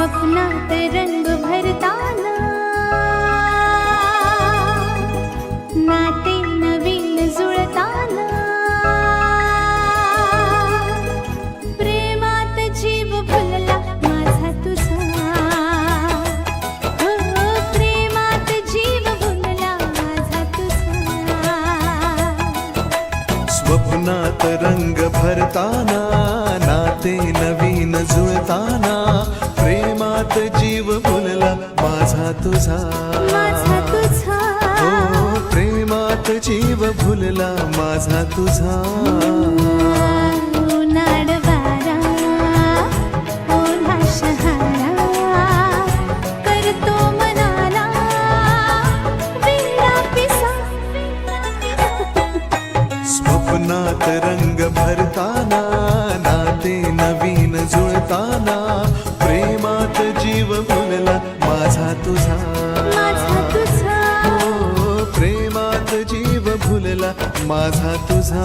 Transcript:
स्वप्नात रंग भरताना नाते नवीन जुळताना प्रेमात जीव भुलला माझा तुझा हो प्रेमात जीव भुलला माझा तुझा स्वप्नात रंग भरताना नाते नवीन जुळताना प्रेमात जीव भुलला माझा तुझा हो प्रेमात जीव भुलला माझा तुझा उन्हाळ वारा ओढा शहारा करतो मनाला वेडा पिसा स्वप्नात रंग भरताना नाते नवीन जुळताना प्रेमात जीव भुलला माझा तुझा हो प्रेमात जीव भुलला माझा तुझा